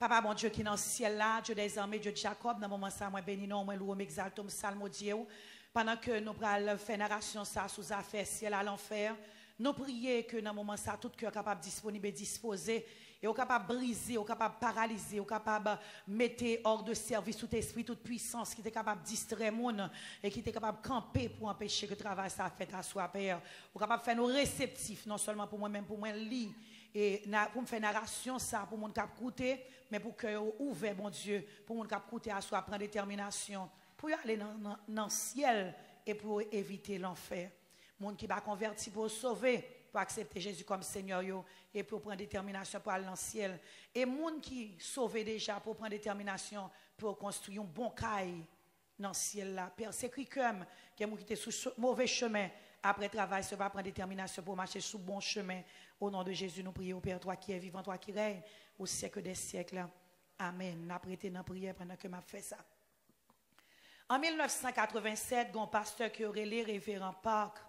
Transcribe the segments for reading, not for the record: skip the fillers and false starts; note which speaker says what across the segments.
Speaker 1: Papa, bon Dieu qui est dans le ciel là, Dieu des armées, Dieu de Jacob, dans le moment ça, moi bénis, non, moi loué, m'exalte, m'salmodie. Pendant que nous prenons faire narration ça sous affaire ciel à l'enfer, nous prions que dans le moment ça, tout cœur capable disponible et disposé, et au capable briser, au capable paralyser, au capable mettre hors de service tout esprit, toute puissance qui est capable de distraire le monde et qui est capable de camper pour empêcher que le travail ça fait à soi, Père. Au capable de faire nous réceptifs, non seulement pour moi-même, pour moi, lire. Et pour me faire narration ça, pour mon cap écouter, mais pour que ouvert, bon Dieu, pour mon cap écouter à soi, prendre détermination, pour y aller dans le ciel et pour éviter l'enfer. Monde qui va convertir pour sauver, pour accepter Jésus comme Seigneur et pour prendre détermination pour aller dans le ciel. Et monde qui sauve déjà pour prendre détermination pour construire un bon caille dans le ciel là. Père, c'est comme qui était sur mauvais chemin. Après travail, ça va prendre détermination pour marcher sur bon chemin. Au nom de Jésus, nous prions, Père, toi qui es vivant, toi qui règnes au siècle des siècles. Amen. Nous prêté dans la prière pendant que m'a fait ça. En 1987, il y a un pasteur qui aurait les révérend Park,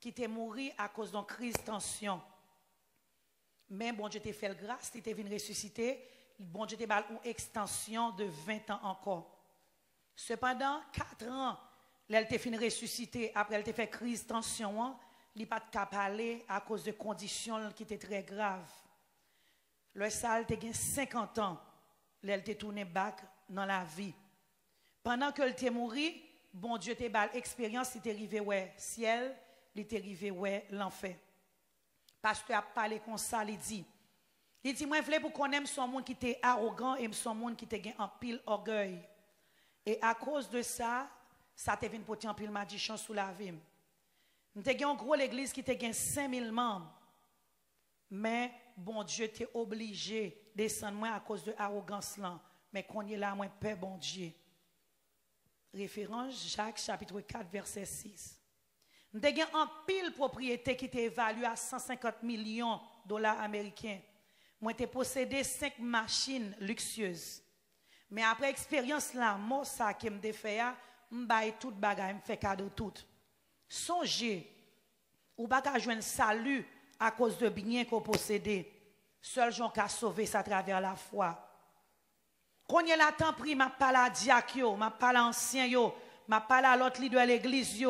Speaker 1: qui était mort à cause d'une crise de tension. Mais bon Dieu t'a fait grâce, il était venu ressusciter. Bon Dieu t'a fait une extension de 20 ans encore. Cependant, 4 ans, elle t'a fini ressusciter. Après, elle t'a fait crise de tension. Il n'a pas de cap aller à cause de conditions qui étaient très graves. Le sale t'a gagné 50 ans. Elle t'a tourné back dans la vie. Pendant qu'elle était morte, bon Dieu t'a fait l'expérience, il t'est arrivé ouais ciel, il t'est arrivé ouais l'enfer. Pasteur a parlé comme ça, il dit, moi je voulais pour qu'on aime son monde qui était arrogant et son monde qui était en pile orgueil. Et à cause de ça, ça t'a venu pour en pile magicien sous la vie. Nous avons une grosse église qui a 5000 membres. Mais bon Dieu t'est obligé de descendre moins à cause de l'arrogance là. Mais qu'on est là, moins Père bon Dieu. Référence Jacques chapitre 4 verset 6. Nous avons un pile propriété qui était évaluée à 150 millions de dollars américains. Moi j'ai possédé 5 machines luxueuses. Mais après expérience là, moi ça qui me défait, m'baille tout bagage, me fait cadeau tout. Songez, ou pas qu'à jouer un salut à cause de biens qu'on possède. Seul gens qui a sauvé ça à travers la foi. Quand il y a la temps pris, m'a parlé à diacre, m'a parlé à ancien, m'a parlé à l'autre leader de l'église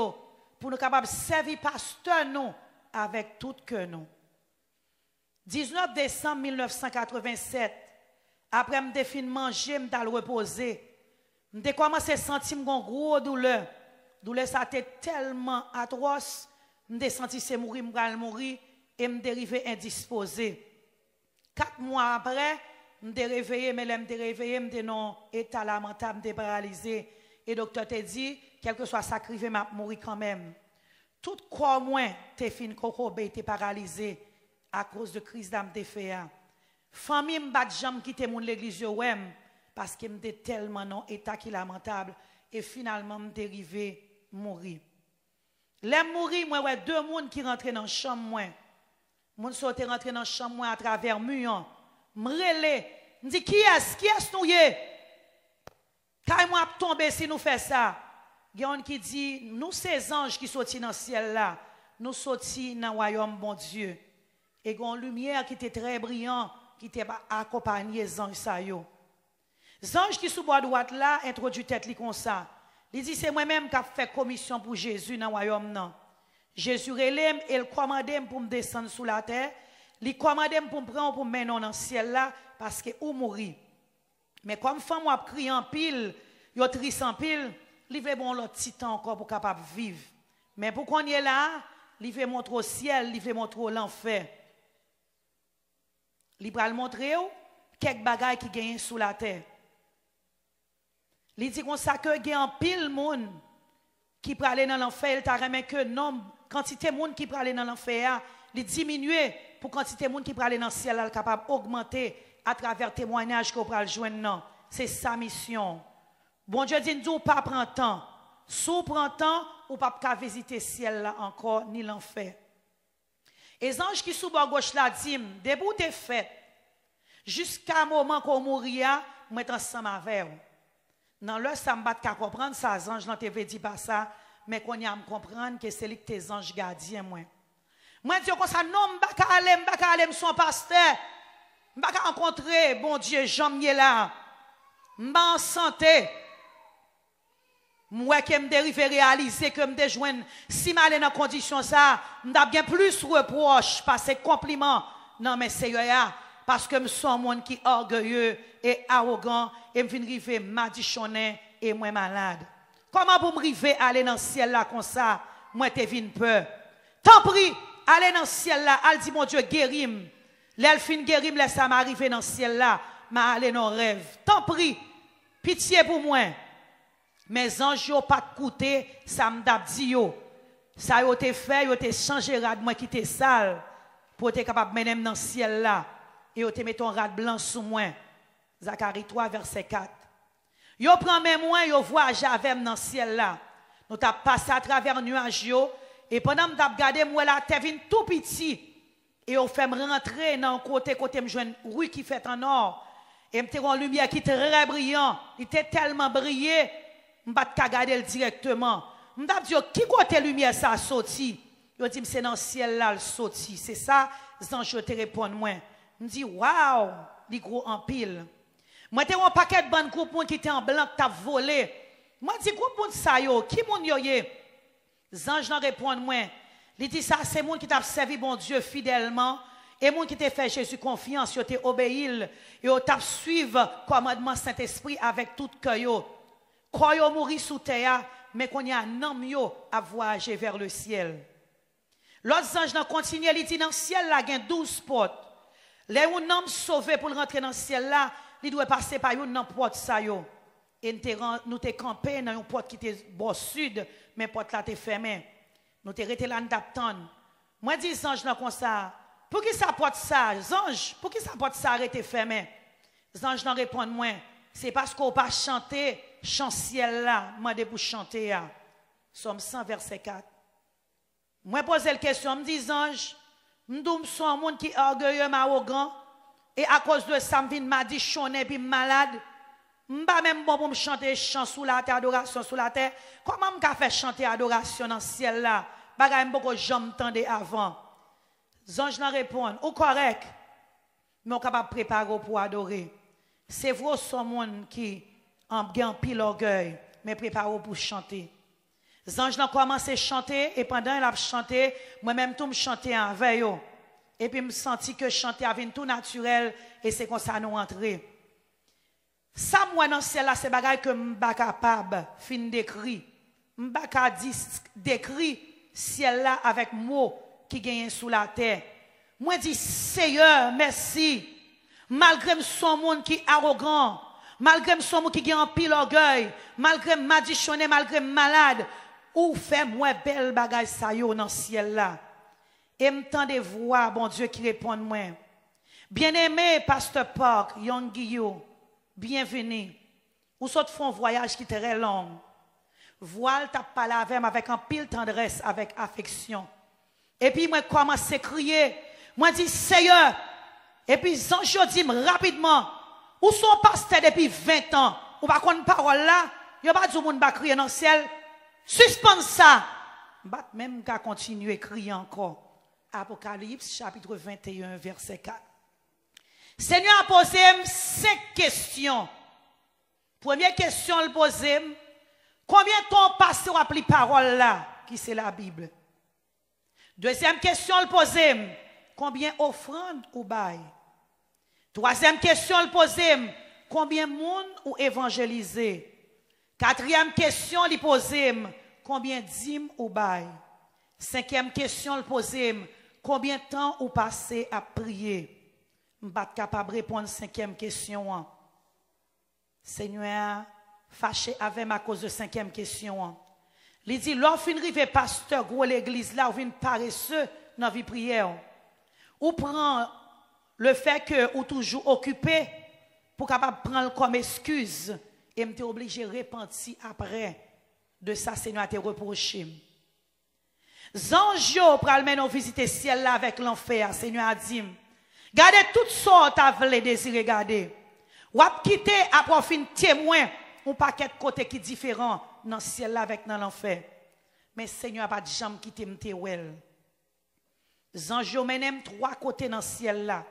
Speaker 1: pour nous capables de servir pasteur nous avec tout cœur nous. 19 décembre 1987, après me définir manger, me d'aller reposer. Me commencé à sentir une grosse douleur. Douleur ça était tellement atroce, me senti c'est mourir, mourir et me dérivé indisposé. 4 mois après, me réveillé, mais me réveillé, me non état lamentable, me paralysé et docteur t'a dit quel que soit ça crivé m'a mourir quand même. Tout corps moins t'es fin coco t'es paralysé à cause de crise d'âme t'es fait. Famille m'bat jambe quitter mon l'église parce que me tellement non état qui lamentable et finalement me dérivé mourir. Les mourir moi ouais 2 monde qui rentraient dans chambre moi. Moun sote rentré dans chambre moi à travers mur. M'relé, me dit qui est nous yé? Quand moi tomber si nous fait ça. Gyan qui dit nous ces anges qui sorti dans le ciel là, nous sorti dans le royaume bon Dieu. Et gon lumière qui était très brillant qui était accompagné les anges ça yo. Les anges qui sous bois droite là introduit tête li comme ça. Il dit c'est moi-même qui a fait commission pour Jésus dans le royaume non. Jésus relève et il commande pour me descendre sous la terre. Il commande pour me prendre pour me mettre dans le ciel là parce que ou mourir. Mais comme femme moi crié en pile, yo triste en pile, il veut bon l'autre petit temps encore pour capable vivre. Mais pour qu'on y est là, il veut montrer au ciel, il veut montrer l'enfer. Il va montrer quelques bagages qui gagnent sous la terre. Il dit qu'on ça que gagne en pile monde qui peut aller dans l'enfer, il t'a remis que nombre quantité de monde qui peut aller dans l'enfer, il diminue pour quantité de monde qui peut aller dans le ciel, il capable d'augmenter à travers témoignages qu'on peut joindre. C'est sa mission. Bon Dieu dit nous pas prendre temps. Sous prend temps ou pas qu'à visiter le ciel là encore ni l'enfer. Et les anges qui sous bord gauche là dit debout t'es fait jusqu'à un moment qu'on mourir, moi ensemble avec vous. Dans le ça me bat qu'à comprendre ça les anges n'ont te dit pas ça mais qu'on y a me comprendre que c'est lui que tes anges gardiens moi. Moi dis comme ça non m'pa aller son pasteur. Je vais rencontrer, bon Dieu, Jean là. Je suis en santé. Moi qui me dérive réaliser que me joindre si mal dans condition ça, m'da bien plus reproche passer compliment. Non mais c'est parce que me suis un monde qui orgueilleux et arrogant et me vinn river madichonné et moi malade. Comment pour me river aller dans le ciel là comme ça, moi te vinn peur. Tant pis, aller dans le ciel là, al dit mon Dieu guérim. L'elle fin guérim laisse ça m'arriver dans le ciel là, m'a aller dans rêve. Tant pis, pitié pour moi. Mes anges n'ont pas coûté, ça m'a dit yo. Ça yo te fait, yo te changé rad moi qui te sale pour être capable de mener dans le ciel là et yo te met ton rad blanc sous moi. Zacharie 3 verset 4. Yo prend mes moi, yo voyage avec dans le ciel là. Nous t'a passé à travers nuages yo et pendant m't'a regardé moi là, t'es venu tout petit et yo fait me rentrer dans côté me joindre rue qui fait en or et me une lumière qui très brillant, il était tellement brillé. Je ne vais pas regarder directement. Je vais dire, qui côté lumière ça sorti? Je dis, c'est dans le ciel là, le sorti. C'est ça, je te réponds moi. Je dis, waouh, les gros en pile. Moi, j'ai un paquet de bonnes groupes qui étaient en blanc, qui t'a volé. Moi, je dis, groupe ça yo, qui moun yo ye? Zange n'en répond moi. Il dit, ça, c'est moun qui t'a servi bon Dieu fidèlement. Et moun qui t'a fait Jésus confiance, yo t'a obéi, yo t'a suivre commandement Saint-Esprit avec tout cœur. Quand yo mouri sous terre, mais qu'on y a un homme à voyager vers le ciel. L'autre ange n'a continué, il dit dans le ciel là, il y a 12 portes. Les un homme sauvé pour rentrer dans le ciel là, il doit passer par une porte ça yo. Et nous t'es campé dans une porte qui était au sud, mais porte là t'es fermée. Nous t'es resté là d'attendre. Moi dis ange là comme ça, pour qui ça porte ça, ange, pour qui ça porte ça arrêté fermé? Ange n'a répond moi, c'est parce qu'on pas chanter chant ciel là, moi de pour chanter là. Somme 100 verset 4. Moi poser la question, me dis ange, m'dou suis un monde qui orgueilleux, arrogant et à cause de ça me vinn m'a dit chonné puis malade. M'pa même bon pour me chanter chant sous la terre, adoration sous la terre. Comment m'ka faire chanter adoration dans le ciel là? Bagay m'boko jamais tendé avant. Ange n'a répond, ou correct. Mais on capable préparer pour adorer. C'est vrai son monde qui en pile orgueil, mais préparez pour chanter. Les anges ont commencé à chanter et pendant qu'ils ont chanté, moi-même tout me chanter avec eux. Et puis je me senti que chanter avait tout naturel et c'est comme ça nous entrer. Ça moi dans le ciel là c'est bagaille que je ne suis pas capable fin d'écrire. Je ne suis pas capable d'écrire ciel là avec mots qui gagnent sous la terre. Moi dis Seigneur, merci. Malgré son monde qui est arrogant, malgré son monde qui a un pile orgueil, malgré madichonné, malgré malade, ou fait moi belle bagaille ça yo dans le ciel là. Et m'tend de voix, bon Dieu qui répond moi. Bien-aimé pasteur Park, Young Guillaume, bienvenue. Ou soit font un voyage qui est très long. Voile t'a parlé avec un pile tendresse, avec affection. Et puis moi commence à crier, moi dis Seigneur. Et puis, je dis rapidement, où sont pasteur depuis 20 ans? Ou pas qu'on parole là? Il n'y a pas de monde qui crier dans le ciel. Suspends ça. Même qu'à continuer à crier encore. Apocalypse, chapitre 21, verset 4. Seigneur a posé 5 questions. Première question, il pose, combien de temps passe à appeler parole là? Qui c'est la Bible. Deuxième question, il pose, combien offrandes ou bail? Troisième question, il pose, combien de monde ou évangélisé? Quatrième question, il pose, combien de dîmes ou bail? Cinquième question, il pose, combien de temps ou passé à prier? Je ne suis pas capable de répondre à la cinquième question. Seigneur, fâché avec ma cause de cinquième question. Il dit, lorsqu'on arrive pasteur gros l'église là, ou vient paresseux dans la vie prière. Ou prend le fait que ou toujours occupé pour capable prendre comme excuse et me obligé de repentir après de ça Seigneur te reproché. Zanjo pral men visiter ciel là avec l'enfer Seigneur a dit gardez toutes sortes à vle désirer garder. Ou ap quitter après fin témoin un paquet de côté qui différent dans ciel là avec dans l'enfer. Mais Seigneur pas de jambe quitter m'te wel. Zanjo menem 3 côtés dans ciel là.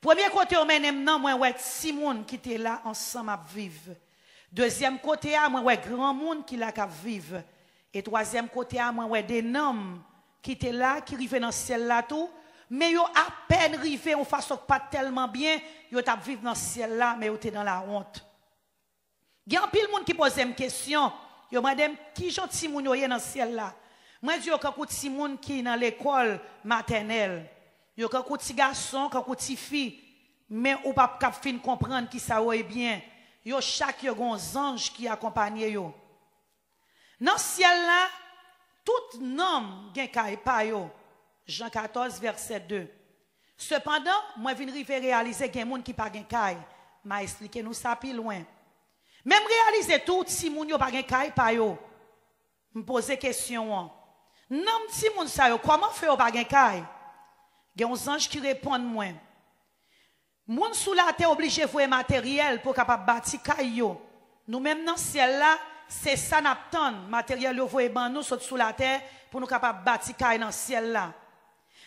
Speaker 1: Premier côté, on mène non, moi, ouais, si moun qui était là ensemble à vivre. Deuxième côté, moi, ouais, grand monde qui là qu'à vivre. Et troisième côté, moi, ouais, des noms qui étaient là, qui arrivaient dans le ciel là tout. Mais yo à peine arrivé, on façon pas tellement bien, yo t'a vivre dans le ciel là, mais yo t'es dans la honte. Il y a un pile monde qui pose une question. Yo madame, qui gentil moun yo dans le ciel là? Moi dis yo quand petit moun qui dans l'école maternelle. Yo quand petit garçon, quand petit fille, mais ou pas cap fin comprendre qui ça est bien. Yo chaque yo gon ange qui accompagne yo. Dans le ciel là, tout nom gen kay pa yo. Jean 14 verset 2. Cependant, moi vinn rive réaliser gen moun qui pa gen kay. M'a expliqué nous ça plus loin. Même réaliser tout si moun yo pa gen kay pa yo. Me poser question. Non si moun sa yo, comment fait yo pa gen kay? Gen un ange qui répond moi. Moun sous la terre obligé voir matériel pour capable bâti kay yo. Nous même dans ciel là, c'est ça n'attend matériel yo voyer ban nous sous la terre pour nous capable bâti kay dans ciel là.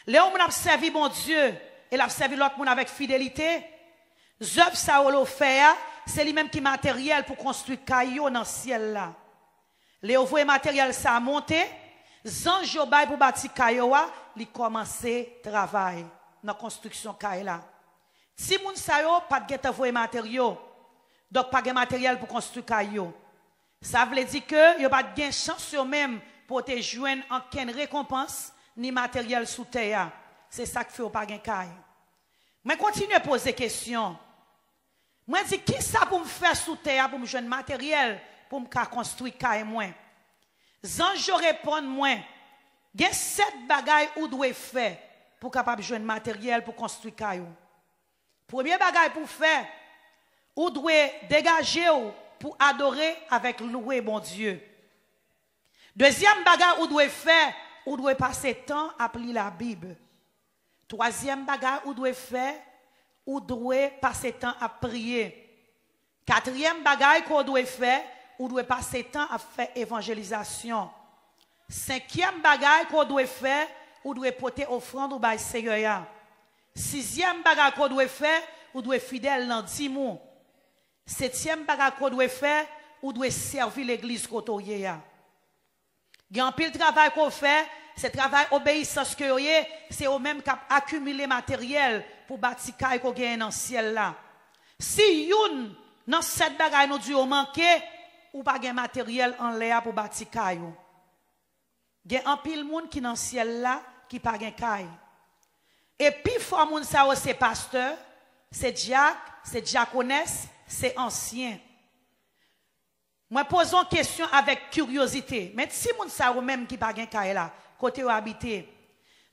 Speaker 1: Léon moun a servi bon Dieu et l'a servi l'autre moun avec fidélité. Zœuvre ça ou fait c'est lui-même qui matériel pour construire caillou dans le ciel là. Léon voye matériel ça monter, zange yo bay pour bâtir caillou li commencer travail dans construction caillou là. Si moun sa yo pas de geta voye matériel, donc pas de matériel pour construire caillou. Ça veut dire que yo pas de chance yo même pour te joindre en ken récompense ni matériel sous terre. C'est ça que fait ou pas gen kay. Mais continue à poser question. Moi dis qui ça pour me faire sous terre pour me joindre matériel pour me construire kay moi. Zanj répond moi. Gen 7 bagailles ou doit faire pour capable joindre matériel pour construire kay. Premier bagaille pour faire ou doit dégager pour adorer avec louer bon Dieu. Deuxième bagaille ou doit faire ou doit passer temps à lire la Bible. Troisième bagage ou doit faire ou doit passer temps à prier. Quatrième bagage qu'on doit faire ou doit passer temps à faire évangélisation. Cinquième bagage qu'on doit faire ou doit porter offrande au bail Seigneur. Sixième bagage qu'on doit faire ou doit fidèle dans 10 mois. Septième bagage qu'on doit faire ou doit servir l'église côté. Il y a un pile travail qu'on fait, c'est travail obéissance que c'est au même cap accumuler matériel pour bâtir caille qu'on gagne dans le ciel là. Si youn dans cette bagaille nous dit manquer ou pas gain matériel en l'air pour bâtir caille. Il y a un pile monde qui dans le ciel là qui pas gain caille. Et puis fort moun ça c'est pasteur, c'est diacre, c'est diaconesse, c'est ancien. Moi posons question avec curiosité. Mais si moun sa ou même qui pas gen kay là, côté ou habité.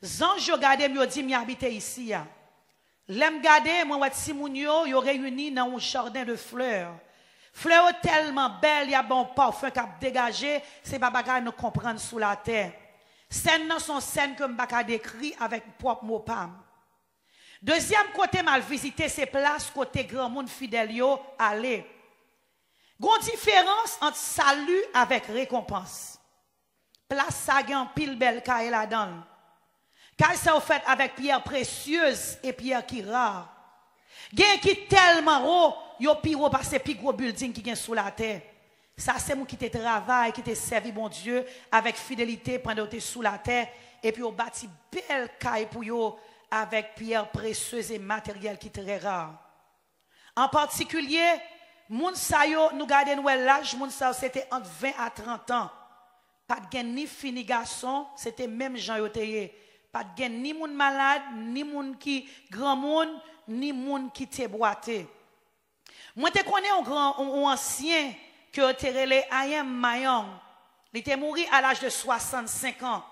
Speaker 1: Zanj yo gade me dit mi habité ici ya. L'aime gade moi si moun yo réuni dans un jardin de fleurs. Fleurs tellement belles, y a bon parfum qui a dégagé, c'est pas bagay nous comprendre sous la terre. Scènes nan sont scènes que m'baka décrit avec propre mot pam. Deuxième côté mal visité c'est place côté grand monde fidèle yo aller. Gon différence entre salut avec récompense. Place ça gen pile belle kay la donne. Kay ça fait avec pierre précieuse et pierre qui rare. Gen qui tellement haut, yo pi haut parce pi gros building qui gen sous la terre. Ça c'est moi qui te travaille, qui te servi bon Dieu avec fidélité pendant que tu sous la terre et puis on bâti belle kay pour yo avec pierre précieuse et matériel qui très rare. En particulier moun sa yo nous garder nou l'âge moun sa c'était entre 20 à 30 ans. Pas de gen ni fini garçon, c'était même Jean yo teye. Pas de gen ni moun malade, ni moun qui grand moun, ni moun qui te boité. Moi te connais un grand un ancien que te relé Ayem Mayong. Il était mort à l'âge de 65 ans.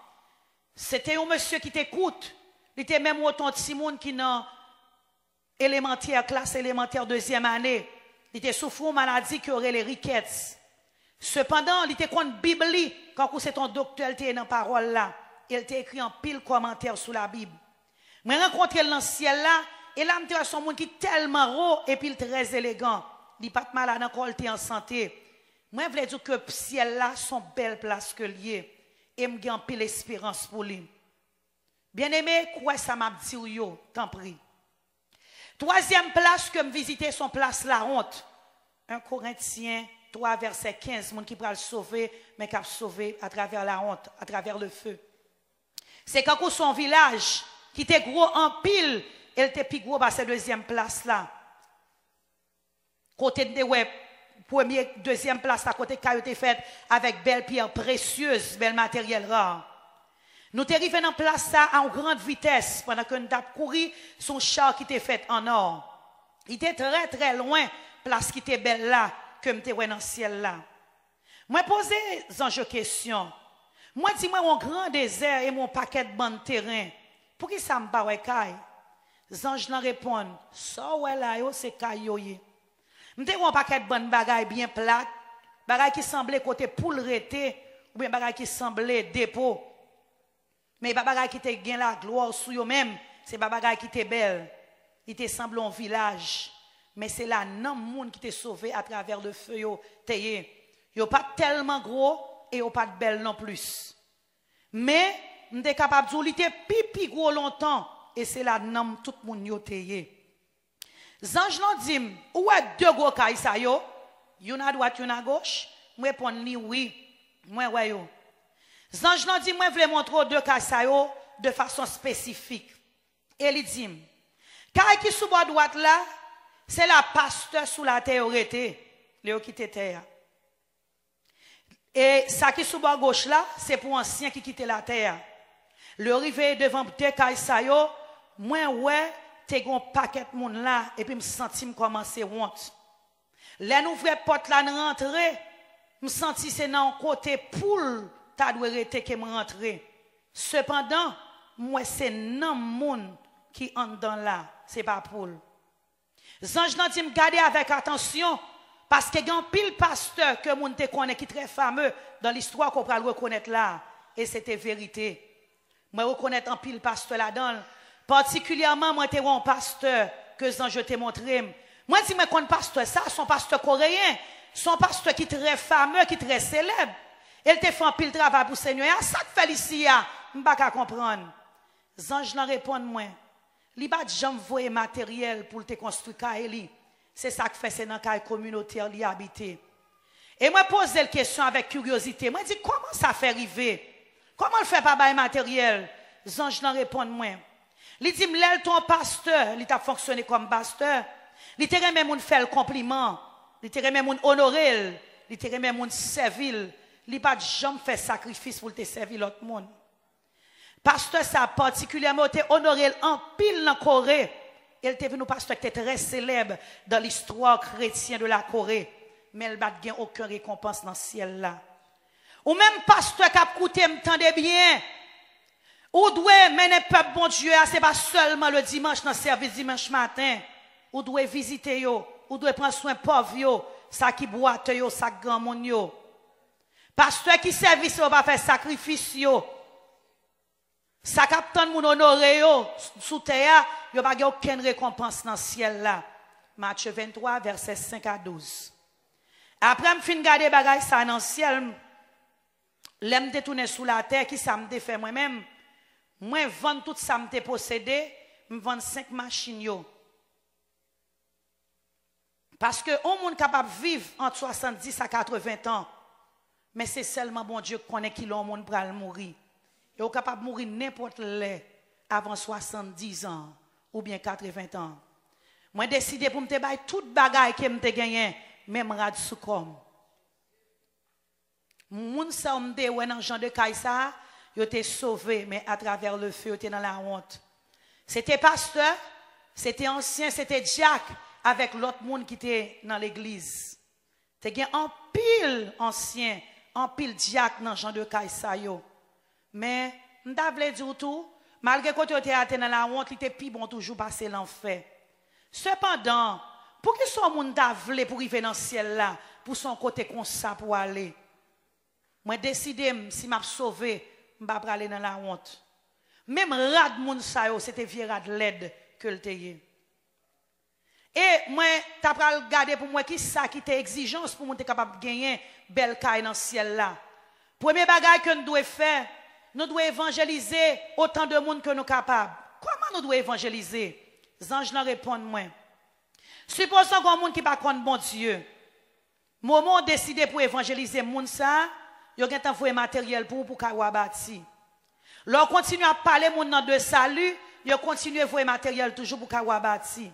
Speaker 1: C'était un monsieur qui t'écoute. Il était même autant de Simone qui dans élémentaire classe élémentaire deuxième année. Il était souffert d'une maladie qui aurait les rickets. Cependant, il était contre Bible quand c'est ton docteur il était dans parole là. Il était écrit en pile commentaire sur la Bible. Moi rencontré dans le ciel là et là me son monde qui tellement haut et puis très élégant. Il pas de malade encore il était en santé. Moi je veux dire que le ciel là sont belle place que lié et me gagne pile espérance pour lui. Bien-aimé, quoi ça m'a dit yo, t'en prie. Troisième place que me visiter son place la honte. 1 Corinthiens 3 verset 15, monde qui peut le sauver mais qui a sauvé à travers la honte, à travers le feu. C'est quand son village qui était gros en pile, elle était plus gros par cette deuxième place là. Côté de ouais, première, deuxième place là, côté qui a été faite avec belles pierres précieuses, bel matériel rare. Nous sommes arrivés dans place ça en grande vitesse pendant que nous avons couru son char qui était fait en or. Il était très très loin, place qui était belle là, que nous étions dans le ciel là. Moi posé une question. Moi dis-moi mon grand désert et mon paquet de bandes terrain. Pour qui ça me paraît caille? Zange n'en répondent. Ça ouais là yo c'est caille yo. M'te un paquet de bonnes bagailles bien plates, bagailles qui semblaient côté poule rété ou bien bagailles qui semblaient dépôt. Mais pas bagaille qui te gain la gloire sur eux même, c'est pas bagaille qui te belle. Il te semble un village, mais c'est là non monde qui te sauvé à travers le feu yo teye. Yo pas tellement gros et yo pas de belle non plus. Mais m'te capable de dire pipi gros longtemps et c'est là non tout monde yo teye. Zange non dit, où est deux gros kay sa yo? Yon à droite, yon à gauche? Moi répond ni oui. Moi ouais yo. Zange non dit, moi vle montrer deux kay sa yo de façon spécifique. Et il dit, kay qui sous bord droite là, c'est la pasteur sous la terre été, Léo qui était terre. Et ça qui sous bord gauche là, c'est pour ancien qui quitte la terre. Le rive devant deux kay sa yo, moi ouais te gon paquet moun là et puis me senti me commencer honte. Là nous ouvre porte là rentrer, me senti c'est dans côté poule ta doit rester que me rentrer. Cependant, moi c'est nan moun qui entre dans là, c'est pas poule. Zange nan dit me garder avec attention parce que gen pile pasteur que moun te connaît qui très fameux dans l'histoire qu'on peut le reconnaître là et c'était vérité. Moi reconnaître en pile pasteur là-dedans. Particulièrement, moi, j'étais un pasteur que je t'ai montré. Moi, je dis, mais quand pasteur, ça, son pasteur coréen, son pasteur qui est très fameux, qui est très célèbre. Il te fait un pile travail pour le Seigneur. Ça que fait ici, je ne peux pas comprendre. Zange n'en répond moins. Il n'y a pas de gens voyer matériel pour te construire Kaeli. C'est ça que fait, c'est dans la communauté où il habité. Et moi, pose la question avec curiosité. Moi, je dis, comment ça fait arriver? Comment le fait pas bail matériel? Zange n'en répond moins. Il dit, m'lèl ton pasteur, il t'a fonctionné comme pasteur. Il t'a remis moun fait le compliment. Il t'a remis moun honorer. Il t'a remis moun servir. Il pas jamais fait sacrifice pour te servir l'autre monde. Pasteur, ça particulièrement été honoré en pile dans Corée. Il était venu pasteur qui était très célèbre dans l'histoire chrétienne de la Corée. Mais il n'a pas aucune récompense dans le ciel là. Ou même pasteur qui a coûté, m'tendez bien. Ou doit mener peuple bon Dieu, c'est pas seulement le dimanche dans le service dimanche matin. Ou doit visiter yo, ou doit prendre soin pauvre yo, ça qui boite yo, ça grand monde yo. Pasteur qui service yo pas faire sacrifice yo. Ça captant moun honoré yo sous terre, yo pas aucune récompense dans le ciel là. Matthieu 23 verset 5 à 12. Après me fin garder bagay ça dans le ciel, l'aime détourner sous la terre qui ça me fait moi-même. Moi, vendre tout ça, me possédé, me vendre 5 machines. Yo. Parce que on monde capable de vivre entre 70 à 80 ans. Mais c'est seulement bon Dieu qui connaît qui l'on monde pour mourir. Et on capable de mourir n'importe où avant 70 ans ou bien 80 ans. Moi, décidé pour me te bailler toute bagaille que me te gagné, même rad sous comme. Moun sa me te ouais dans Jean de Kaïsa. Ils étaient sauvés, mais à travers le feu, ils étaient dans la honte. C'était pasteur, c'était ancien, c'était Jack, avec l'autre monde qui était dans l'église. C'était un pile ancien, un pile Jack dans Jean de Kaïsayo. Mais, je ne dire tout, malgré que tu étais dans la honte, il était plus bon toujours passer l'enfer. Cependant, pour que son monde t'avle pour arriver dans le ciel là, pour son côté comme ça pour aller, moi décidé si m'a sauvé, je ne vais pas aller dans la honte. Même rad moun sa yo, c'était vieux rad LED que le teye. Et moi, tu as regarder pour moi qui ça qui était exigence pour moi être capable de gagner belle caille dans le ciel là. Premier bagage que nous devons faire, nous devons évangéliser autant de monde que nous sommes capables. Comment nous devons évangéliser? Ange leur répond moi. Supposons qu'on monde qui pas connaît bon Dieu. Moment décidé pour évangéliser moun ça, yo gen envoyé matériel pour ka bâti. Leur continue à parler moun nan de salut, yo continue à envoyer matériel toujours pour ka bâti.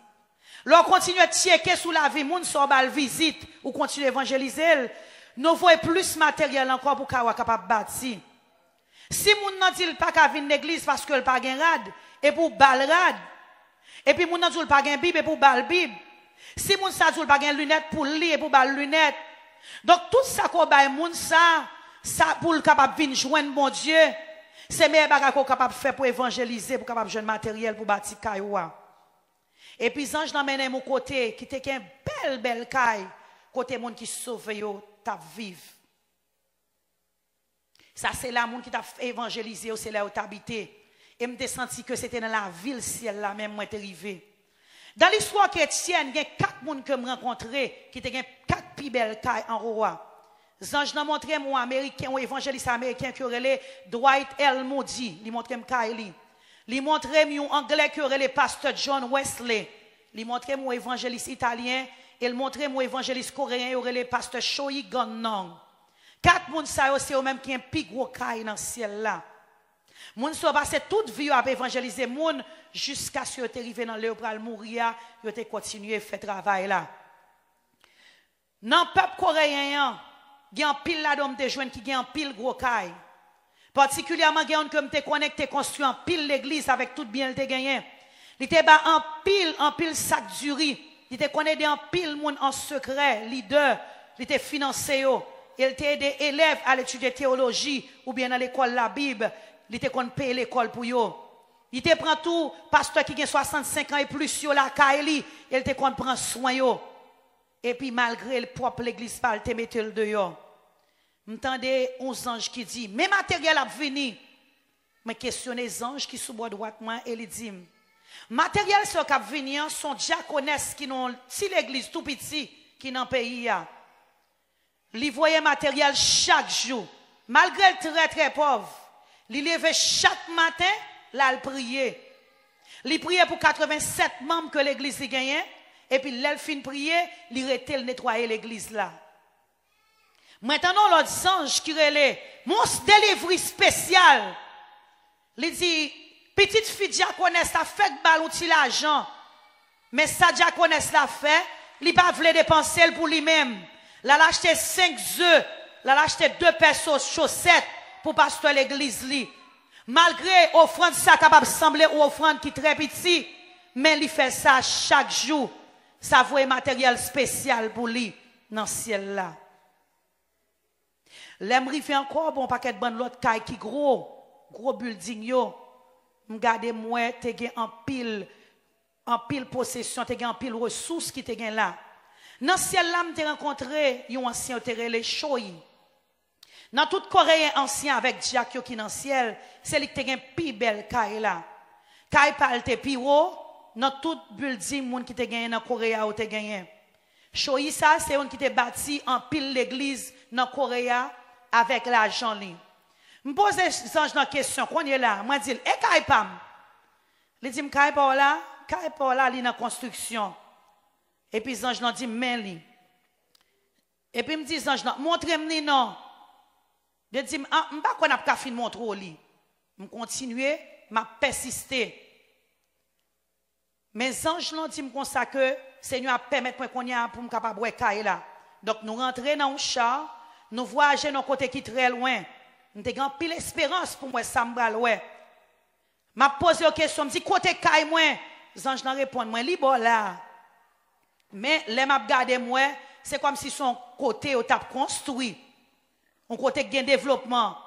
Speaker 1: Leur continue à checker sous la vie moun so bal visite ou continue à évangéliser, nous voyons plus matériel encore pour ka capable bâti. Si moun nan dit pas ka vinn l'église parce que le pas gen rad et pour bal rad. Et puis moun nan dit pas gen Bible et pour bal Bible. Si moun sa dit pas gen lunettes pour lire et pour bal lunettes. Donc tout ça qu'on bay moun ça pour le capable vinn joindre bon Dieu, c'est meilleur bagage qu'on capable faire pour évangéliser, pour capable joindre matériel pour bâtir kaywa. Et puis ange n'amène mon côté qui te gen belle caille côté moun qui sauve yo t'a vivre. Ça c'est là moun qui t'a évangélisé, c'est là où t'habité. Et me senti que c'était dans la ville ciel là même moi t'es arrivé. Dans l'histoire chrétienne, il y a 4 personnes que je rencontré qui ont 4 plus belles cailles en roi. Zange n'a montré mon américain, ou évangéliste américain qui aurait Dwight L. Moody, il montré mon caille. Il montré mon anglais qui aurait pasteur John Wesley. Il montré mon évangéliste italien et il montré mon évangéliste coréen qui aurait pasteur Choi Gon-nong. 4 personnes ça c'est eux même qui ont un plus gros caille dans le ciel là. Moun so passé toute vie à évangéliser moun jusqu'à ce que tu arrivé dans le pral mourir, yo te continuer faire travail là. Dans le peuple coréen, il y a un pile là d'homme de jeunes qui a un pile gros caille. Particulièrement il y a un comme te connecté construit un pile l'église avec tout bien te gagné. Il te ba un pile sac du riz, il te connecté un pile moun en secret, leader, il te financé yo, il te aidé élèves à l'étude de théologie ou bien à l'école la Bible. Il te kon paye l'école pour yo. Il te prend tout pasteur qui a 65 ans et plus yo la kaili, il te kon prend soin yo. Et puis malgré le propre l'église pas te mette le dehors. M'tendez 11 anges qui dit mais matériel a venu. Mais questionner les anges qui sous bois droite moi et il dit matériel ce qui a venu sont diaconesses qui n'ont si l'église tout petit qui dans pays a. Li voyait matériel chaque jour malgré le très pauvre. Il levait chaque matin, là, il priait. Il priait pour 87 membres que l'église gagnait. Et puis, là, il fin prier, il arrêtait de nettoyer l'église là. Maintenant, l'autre ange qui relait, mon délivre spécial. Il dit, petite fille diaconesse, ça fait que bal outil l'argent. Mais ça diaconesse l'a fait, il pas voulu dépenser pour lui-même. Là, il a acheté 5 œufs, là, il a acheté 2 paires de chaussettes. Pour pasteur l'église li. Malgré offrande ça capable sembler ou offrande qui très petit, mais il fait ça chaque jour. Ça voit matériel spécial pour lui dans le ciel là. L'aimerie fait encore bon paquet de bonne l'autre caille qui gros building yo. M'gade moi te gen en pile possession, te gen en pile ressources qui te gen là. Dans le ciel là m'te rencontré yon ancien terre les Choi. Dans tout Coréen ancien avec Diak qui dans le ciel, c'est lui qui a une plus belle caille là. Caille parle te piro, dans tout building moun qui te gagné dans Corée ou te gagné. Choi ça c'est un qui te bâti en pile l'église dans Corée avec l'argent li. Me pose ange dans question, qu'on est là, moi dit et caille pam. Il dit caille pas là li dans construction. Et puis ange nan dit men li. Et puis me dit ange nan montre-moi non. Je dis, je ne sais pas qu'on a fait mon troli. Je continue, je persiste. Mais anges l'ont dit comme ça que Seigneur a permis qu'on y a pour me capable de cailler là. Donc nous rentrons dans un char, nous voyageons dans côté qui est très loin. Nous avons pile espérance pour moi ça me ouais. M'a posé une question, me dit côté caille moi, les anges n'ont répondu moi libre là. Mais les m'a regardé moi, c'est comme si son côté au tap construit. On côté gain développement.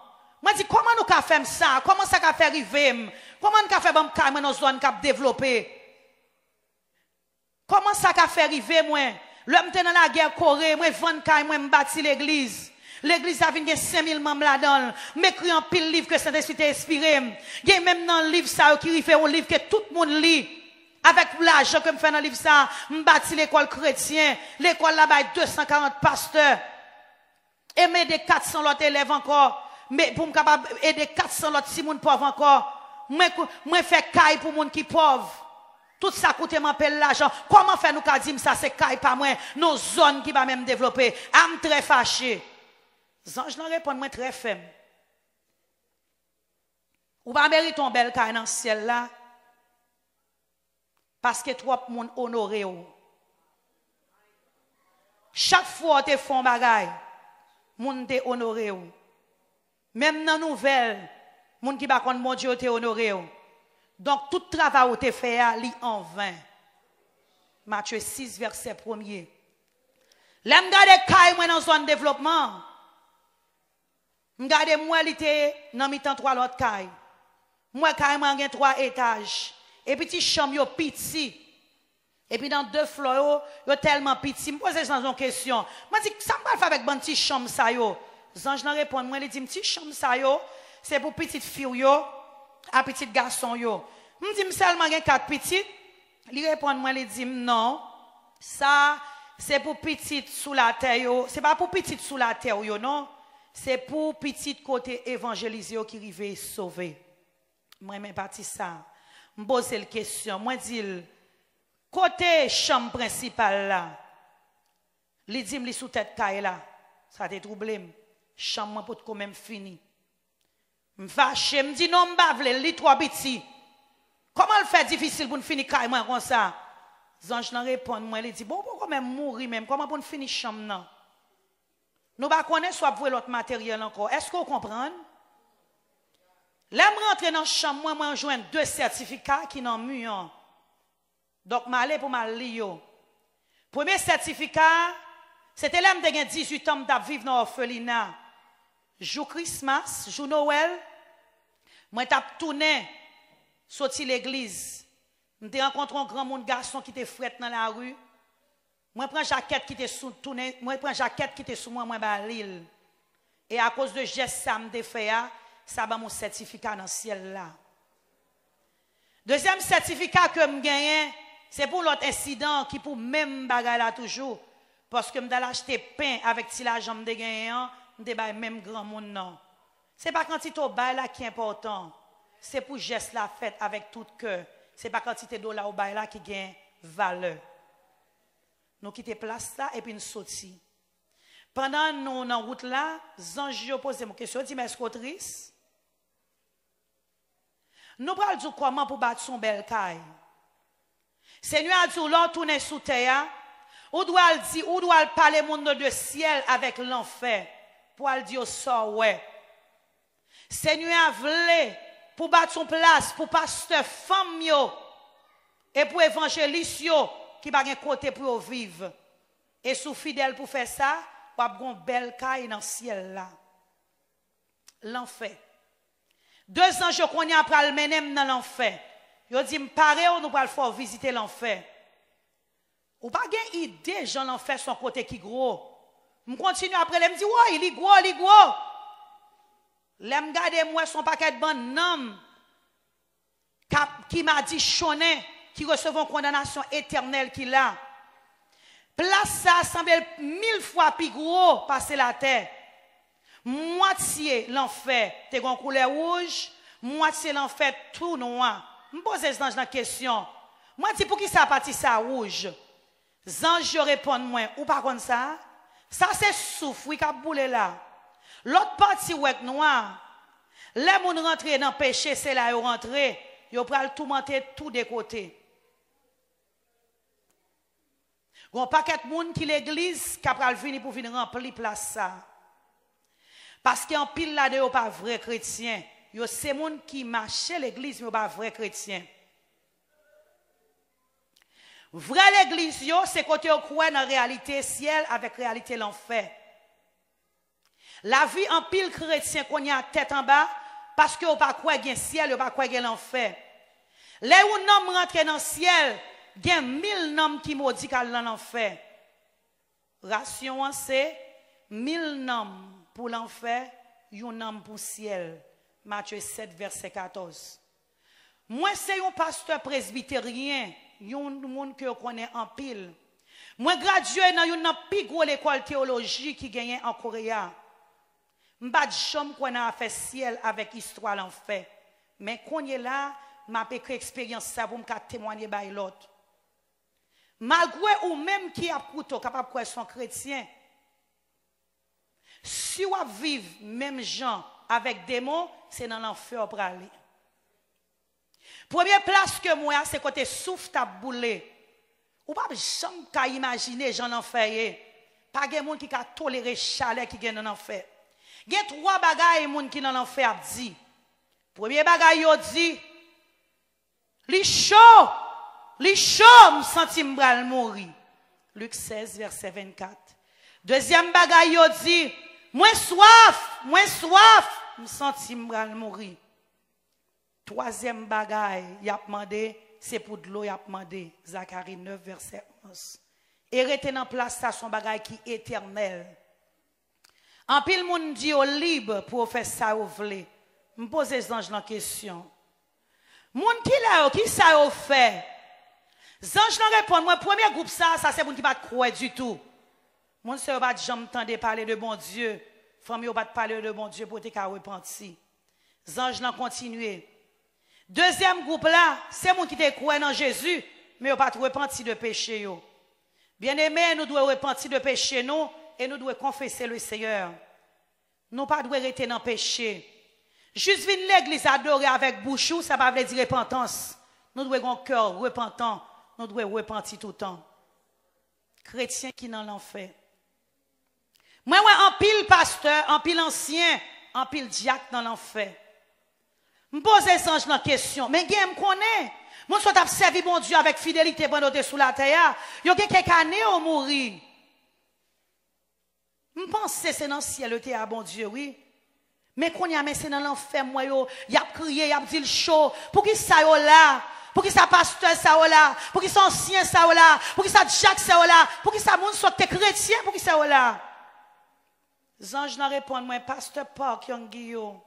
Speaker 1: Moi dis comment nous ka faire ça? Comment ça ka faire arriver? Comment nous ka faire bon caille dans zone cap développer? Comment ça ka faire arriver moi? L'homme était dans la guerre Corée, moi vendre caille, moi bâti l'église. L'église a venu 5000 membres là-dedans. M'écrit en pile livre que Saint-Esprit t'a inspiré. Il y a même dans le livre ça qui fait un livre que tout le monde lit. Avec l'argent que me fait dans le livre ça, m'bâti l'école chrétienne. L'école là-bas 240 pasteurs. Et m'aider 400 autres élèves encore. Mais pour me capable aider 400 autres si moun pauvre encore. Moi fait caille pour moun qui pauvre. Tout ça coûte m'appelle l'argent. Comment faire nous qu'à dire ça c'est caille pas moi, nos zones qui va même développer. Am très fâché. Zange n'en répond moi très ferme. Ou pas mériter ton bel caille dans le ciel là. Parce que trop monde honoré ou. Chaque fois tu font bagay, monde te honoré ou. Même dans nouvelle, monde qui ba kon mon Dieu te honoré ou. Donc tout travail ou te fait li en vain. Matthieu 6 verset 1er. L'aime garder kay moi dans zone développement. M'gade moi li te dans mi-temps 3 l'autre kay. Moi kay moi gen 3 étages. Et puis ti chambre yo petit. Et puis dans 2 floors yo tellement petit. Me pose une question. Moi dis ça me faire avec bon petit chambre ça yo. Zange nan répond moi li dit petit chambre ça yo, c'est pour petite fille yo, à petit garçon yo. Me dit seulement gen 4 petites. Li répond moi li dit non. Ça c'est pour petite sous la terre yo, c'est pas pour petite sous la terre yo non. C'est pour petite côté évangélisé qui rive sauver. Moi même parti ça. Me pose la question, moi dit côté chambre principale là. Li dit li sous tête caille là. Ça te troublé. Chambre pour quand même fini. Me fâche, me dit non m'pa vle, li trop petit. Comment le fait difficile pour finir caille moi comme ça? Zange nan répond moi, il dit bon pour quand même mourir même, comment pour finir chambre non? Nous pas connaître soit pour l'autre matériel encore. Est-ce que vous comprenez? Là me rentre dans chambre moi joindre 2 certificats qui n'en mur. Donc m'aller pour mal lire. Premier certificat, c'était là me gen 18 ans m't'a vivre dans orphelinat. Jour Christmas, jour Noël, moi t'a tourné sorti l'église. M't'a rencontré un grand monde garçon qui était frette dans la rue. Moi prends jaquette qui était sous tourné, moi prends jaquette qui était sous moi ba l'île. Et à cause de geste ça m'te fait ça ba mon certificat dans ciel là. Deuxième certificat que me gagné, c'est pour l'autre incident qui pour même bagarre là toujours parce que m'd'a acheter pain avec ti l'argent m'te gagné, m'te ba même grand monde non. C'est pas quantité au bail là qui est important. C'est pour geste la fête avec tout cœur. C'est pas quantité dollar au bail là qui gagne valeur. Nous quittons place là et puis nous sortis. Pendant nous dans route là, Zange posé une question, dit mais est-ce qu'on triste? Nous pral dire comment pour battre son bel caille. Seigneur a dit l'on tourner sous terre, ou doit dire ou doit parler monde de ciel avec l'enfer pour al dire sort ouais. Seigneur a voulu pour battre son place pour pasteur femme yo et pour évangéliste yo qui va gen côté pour vivre. Et sous fidèle pour faire ça, ou a une belle caille dans le ciel là. L'enfer. 2 ans je connais après le menem dans l'enfer. Yo dit m'pare ou nous va le faire visiter l'enfer. Ou pas gen idée Jean l'enfer son côté qui gros. Me continue après elle me dit ouais, il est gros. L'aime garder moi son paquet de bonnes nom qui m'a dit choné qui recevons condamnation éternelle qu'il a. Place ça semble 1000 fois plus gros passer la terre. Moitié l'enfer, t'es gon couleur rouge, moitié l'enfer tout noir. Me pose la question. Moi dis pour qui ça parti ça rouge? Zange répond moi ou pas comme ça? Ça c'est souffle qui a boulé là. L'autre partie ouek noir. Les moun rentré dans péché, c'est là yo rentré, yo pral tout monter tout des côtés. Gon paquet moun qui l'église qui pral venir pour venir remplir place ça. Parce qu'en pile là de yo pas vrai chrétien. Yo c'est moun qui marche l'église mais yo pas vrai chrétien. Vrai l'église yo c'est côté yo croit dans réalité ciel avec réalité l'enfer. La vie en pile chrétien qu'on y a tête en bas parce que yo pas croit gen ciel, yo pas croit gen l'enfer. Les ou nom rentre dans ciel, gen 1000 noms qui maudit dans l'enfer. Ration c'est 1000 noms pour l'enfer, yon nom pour ciel. Matthieu 7 verset 14. Moi c'est un pasteur presbytérien, yon monde que connaît en pile. Moi gradué dans une plus grosse école théologie qui gagne en Corée. M'pas de chambre qu'on a fait ciel avec histoire l'enfer. Mais qu'on est là, m'a écrit expérience ça pour me témoigner par l'autre. Malgré ou même qui a couteau capable de son chrétien, si on vivre même gens avec des mots, c'est dans l'enfer pour aller. Première place que moi, c'est côté souffle t'a boulé. Ou pas jamais qu'à imaginer j'en enfer. Pas de monde qui a toléré chaleur qui gagne dans l'enfer. Il y a trois bagailles monde qui dans l'enfer a dit. Premier bagaille yo dit li chaud, me senti m'bral mourir. Luc 16 verset 24. Deuxième bagaille yo dit moins soif, me senti m'bral mourir. Troisième bagaille, y a demandé, c'est pour de l'eau, y a demandé. Zacharie 9, verset 11. Et rester dans place, ça, son bagaille qui est éternel. En pile, moun dit au libre pour faire ça ou vle. Me pose les anges la question. Moun qui là, qui ça ou fait? Zange nan répond, moi, premier groupe ça c'est moun qui pas croire du tout. Moun se pas jamais entendre parler de bon Dieu. Famille ou pas parler de bon Dieu pour te ka repenti. Zange nan continuer. Deuxième groupe là, c'est moun qui te croit dans Jésus, mais ou pas repenti de péché yo. Bien-aimés, nous devons repentir de péché nous et nous devons confesser le Seigneur. Nous pas devons rester dans le péché. Juste venir l'église adorer avec bouchou, ça ne veut pas dire repentance. Nous devons avoir un cœur repentant. Nous devons repentir tout le temps. Chrétiens qui n'en l'ont fait. Moi, en pile pasteur, en pile ancien, en pile diacre dans l'en fait. Je me pose les anges la question. Mais je me connais. Moi, je suis servi mon Dieu avec fidélité pendant que sous la terre. Il y a quelques années au mourir. Je pense que c'est dans le ciel, le à bon Dieu, oui. Mais quand il y a c'est dans l'enfer, moi, il y a crié, il y a dit le chaud. Pour qui ça y là? Pour qui ça pasteur ça y là? Pour qui ça ancien ça y là? Pour qui ça Jacques ça y là? Pour qui ça monde soit chrétien? Pour qui ça y là? Les anges n'ont répondu, moi, pasteur Park, Yon Guillaume.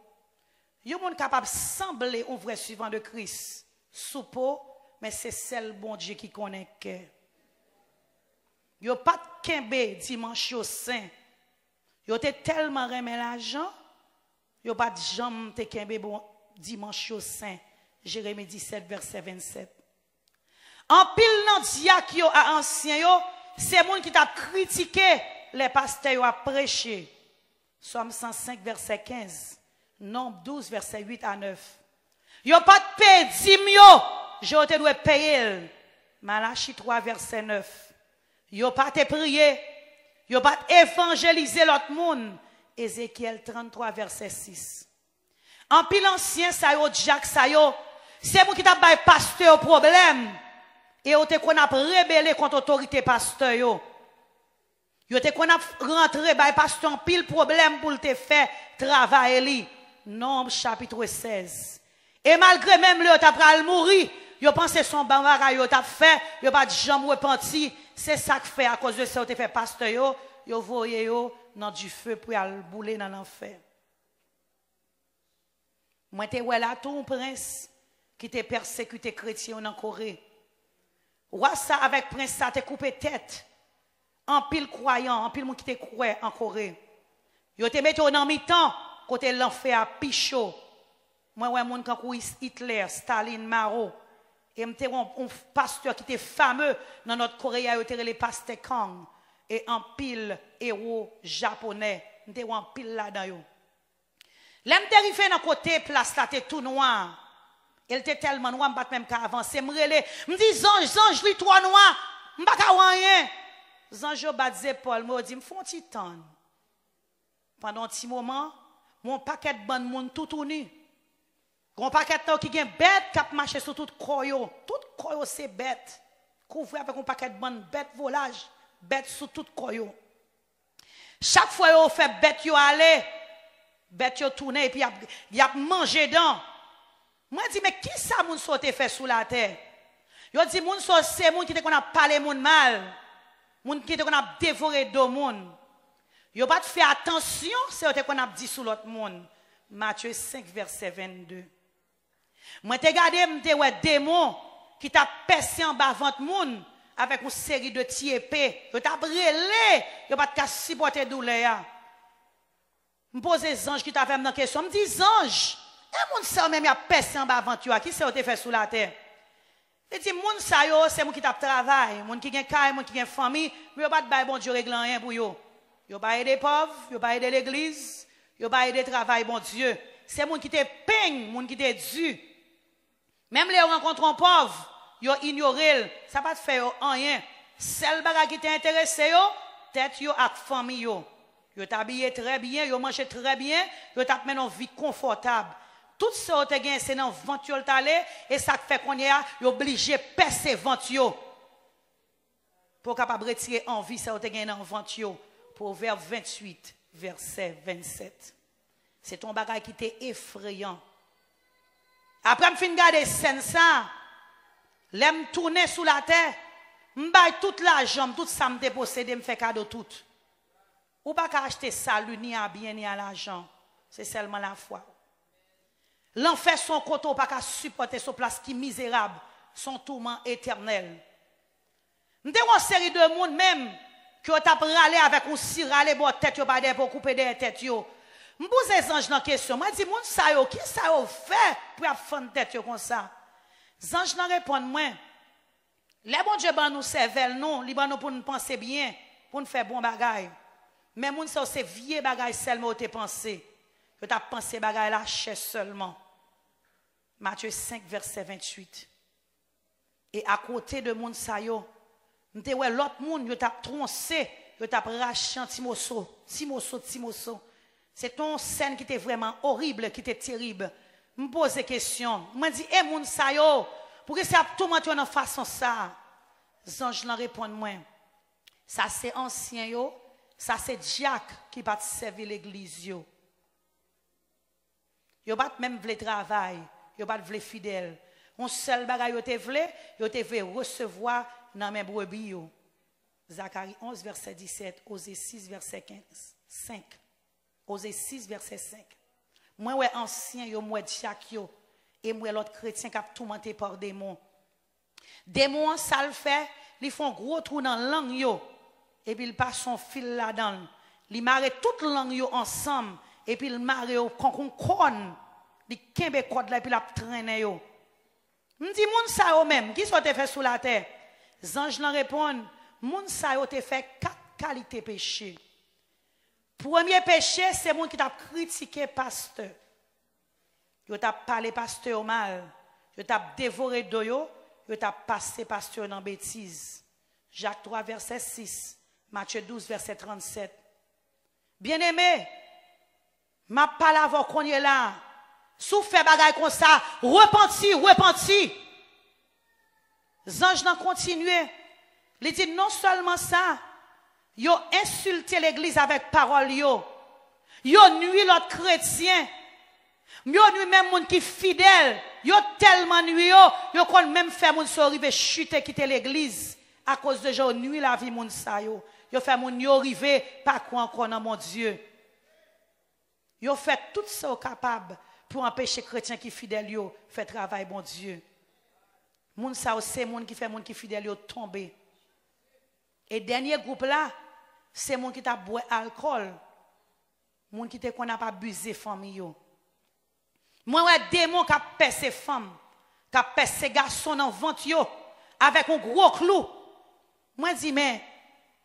Speaker 1: Yon monde capable de sembler un vrai suivant de Christ. Soupeau, mais c'est celle bon Dieu qui connaît que. Yo pas de kembe dimanche au saint. Yo te tellement remet l'argent. Yo pas de jambe te kembe bon dimanche au saint. Jérémie 17 verset 27. En pile nan diak yo a ancien yo, c'est moun qui t'a critiqué les pasteurs yo a prêché. Somme 105 verset 15. Nombre 12 verset 8 à 9. Yo pas de paye dim yo, je te dois payer. Malachie 3 verset 9. Yo pas te prier, yo pas évangéliser l'autre monde. Ézéchiel 33 verset 6. En pile ancien ça yo Jacques ça yo, c'est moi qui t'a bail pasteur problème. Et yo te qu'on a rebellé contre autorité pasteur yo. Yo te qu'on a rentré bail pasteur en pile problème pour te faire travailler li. Nombre chapitre 16. Et malgré même le t'a pral mourir, yo pensé son bambara yo t'a fait, yo pas jamais repenti, c'est ça que fait à cause de ça yo te fait pasteur yo voyé yo dans du feu pour aller bouler dans l'enfer. Moi te ouais là tout un prince qui te persécuté chrétien en Corée. Roi ça avec prince ça te coupé tête. En pile croyant, en pile monde qui te croit en Corée. Yo te mette dans mi-temps côté l'enfer à Pichot. Moi ouais monde quand Hitler, Staline, Mao et m'était un pasteur qui était fameux dans notre Corée, il était le pasteur Kang et en pile héros japonais, m'était en pile là-dedans yo. L'aime terrifié dans côté place là tout noir. Il était tellement noir, m'pas même qu'à avancer, me dit Zange lui toi noir, m'pas ka rien. Zange bat Paul, me dit me font petit temps. Pendant un petit moment, mon paquet de bonne monde tout tourné. Gon paquet qui gen bête qui marche sur tout koyo. Tout koyo c'est bête. Couvert avec un paquet de bonne bête volage, bête sur tout koyo. Chaque fois yo fait bête yo aller, bête yo tourner et puis y a mangé dedans. Moi dis mais qui ça moun sote fait sous la terre? Yo dit moun so c'est moun qui te qu'on a parlé moun mal. Moun qui te qu'on a dévoré do moun. Yo pas fait attention, c'est te qu'on a dit sous l'autre monde. Matthieu 5 verset 22. Moi te regardé m'te ouais démon qui t'a percé en bas ventre moun avec une série de petits épées. Yo t'a brûlé, yo pas de supporter douleur. Me pose les anges qui t'a fait dans question, me dit ange, Et moun sa même y a percé en bas aventure. Qui ça te fait sous la terre? Et dit moun sa yo, c'est moun qui t'a travail, moun qui gen caille, moun qui gen famille, mais yo pas de bail bon Dieu régler rien pour yo. Yo pas aider pauvres, yo pas aider l'église, yo pas aider travail bon Dieu. C'est moun qui te peigne, moun qui te dû. Même les rencontres pauvres, yo ignoré, ça pas te faire rien. Seul bagage qui t'intéresse yo, tête yo ak famille yo. Yo t'habillé très bien, yo mangé très bien, yo t'a mené une vie confortable. Tout ça te gagne c'est dans ventre yo t'aller et ça fait qu'on est obligé percer ventre yo. Pour capable retirer envie ça te gagne dans ventre yo. Proverbe 28 verset 27. C'est ton bagage qui t'est effrayant. Après me fin garder scène ça, l'aime tourner sous la terre, m'baille toute l'argent, tout ça me posséder, me fait cadeau tout. Ou pas qu'à acheter ça ni à bien ni à l'argent, c'est seulement la foi. L'enfer son côté pas qu'à supporter son place qui misérable, son tourment éternel. M'te une série de monde même qui ont râlé avec un si râlé bon tête yo pas pour couper des têtes yo. M'pose les anges dans question, moi dis moun ça yo qui ça yo fait pour faire tête yo comme ça. Les anges n'en répondent moins. Les bon Dieu ban nous cervelle non, li ban nous pour nous penser bien, pour nous faire bon bagay. Mais moun ça c'est vieux bagay seulement te penser. Que t'a pensé bagay la chair seulement. Matthieu 5 verset 28. Et à côté de moun sa yo, m'te ouais l'autre moun yo t'a troncé, yo t'a raché un timoso. C'est ton scène qui était vraiment horrible, qui était terrible. Me pose des questions. Me dit eh moun sa yo, pour que ça tout mentir en façon ça. Les anges n'en répondent moins. Ça c'est ancien yo, ça c'est Jack qui va servir l'église yo. Yo pas même vle travail, yo pas vle fidèle. On seul bagay yo te vle recevoir dans mes brebis yo. Zacharie 11 verset 17, Osée 6 verset 15, 5. Osée 6 verset 5. Moi ouais ancien yo moi Jack yo et moi l'autre chrétien qui a tourmenté par démons. Démons ça le fait, ils font gros trou dans langue yo et puis ils passent son fil là-dedans. Ils marrent toute langue yo ensemble et puis ils marrent yo con ils kembe code là et puis la traîner yo. Me dit moun sa yo même qui soit fait sous la terre. Les anges leur répondent moun sa yo te fait 4 qualités péché. Premier péché c'est moun qui t'a critiqué pasteur. Yo t'a parlé pasteur mal, yo t'a dévoré d'oyo, yo t'a passé pasteur dans bêtise. Jacques 3 verset 6, Matthieu 12 verset 37. Bien-aimé, m'a parlé avant qu'on y est là. Sous fait bagay comme ça, repenti. Les anges n'ont continué. Ils disent non seulement ça, ils ont insulté l'église avec parole yo. Ils ont nuit l'autre chrétien. Ils ont nuit même moun qui fidèle. Ils ont tellement nuit yo, ils ont même fait moun so rive chuter quitter l'église à cause de gens nuit la vie moun sa yo. Ils ont fait moun yo rive pas quoi encore dans mon Dieu. Ils ont fait tout ça capable pour empêcher chrétiens qui fidèles yo faire travail bon Dieu. Moun sa c'est moun qui fait moun qui fidèle yo tomber. Et dernier groupe là, c'est moun qui t'a boire alcool. Moun qui te qu'on a pas abusé famille yo. Moi ouais démon qui a percé femme, qui a percé garçon dans ventre yo avec un gros clou. Moi dis mais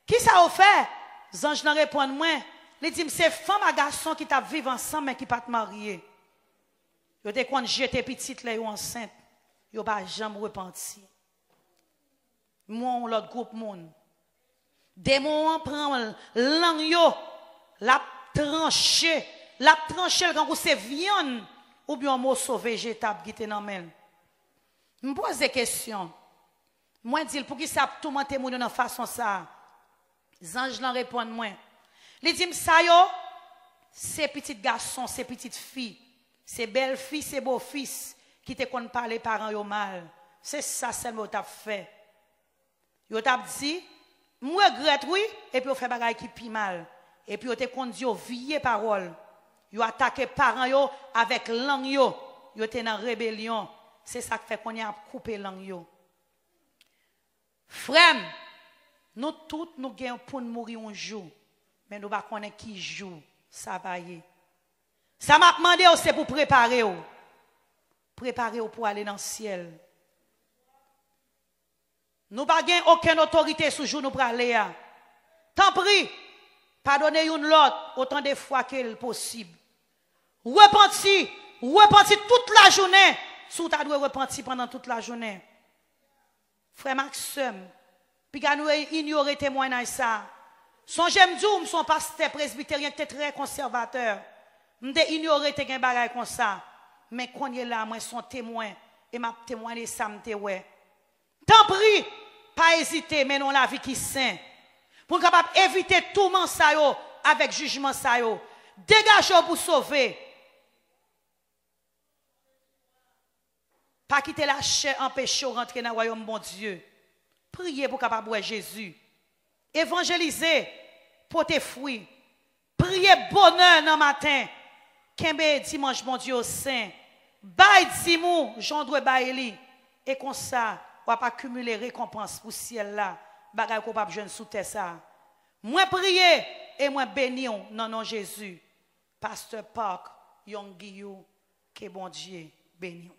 Speaker 1: qui ça a fait? Les anges n'en répondent moi. Ils disent c'est femme et garçon qui t'a vivre ensemble mais qui pas te marier. Yo te kon jeter petite là yo enceinte, yo pas jamais repenti. Moi l'autre groupe monde. Démon prend langue yo, la trancher quand c'est viande ou bien un morceau végétable qui te dans main. Me pose des questions. Moi dis pour qui ça tout monter moun dans façon ça. Les anges n'en répondent moins. Les disent ça yo, c'est petit garçon, c'est petite fille. C'est belle fille, c'est beau fils qui te kon parler parents yo mal. C'est ça seulement t'a fait. Yo t'a dit, moi regrette oui et puis on fait bagay qui pi mal. Et puis yo te kon dit yo vieux parole. Yo attaqué parents yo avec langue yo. Yo te dans rébellion. C'est ça qui fait qu'on a coupé langue yo. Frère, nous tous nous gagnons pour nous mourir un jour. Mais nous ne connaissons pas qui jour ça va y. Ça m'a demandé c'est pour préparer. préparez-vous pour aller dans le ciel. Nous n'avons aucune autorité sur jour nous pour aller. Tant pis, pardonnez une l'autre autant de fois qu'il possible. Repentis toute la journée. Si tu dois repentir pendant toute la journée. Frère Maxime, puis nous ignorer témoignage ça. Son j'aime dire, son pasteur presbytérien qui était très conservateur. M'de ignorer te gen bagay comme ça. Mais quand il est là, moi son témoin et m'a témoigné ça m'te ouais. Tant pis, pas hésiter mais non la vie qui saint. Pour capable éviter tout man ça yo avec jugement ça yo. Dégagez pour sauver. Pas quitter la chair empêcher de rentrer dans le royaume bon Dieu. Priez pour capable voir Jésus. Évangélisez pour tes fruits. Priez bonheur dans le matin. Kembe dimanche bon Dieu au saint. Bail dimou, j'en dois bailler. Et comme ça, on va pas accumuler récompense pour ciel là. Bagay ko pa jeune sous terre ça. Moi prier et moi bénir dans nom Jésus. Pasteur Park, Yongiyou, que bon Dieu bénisse.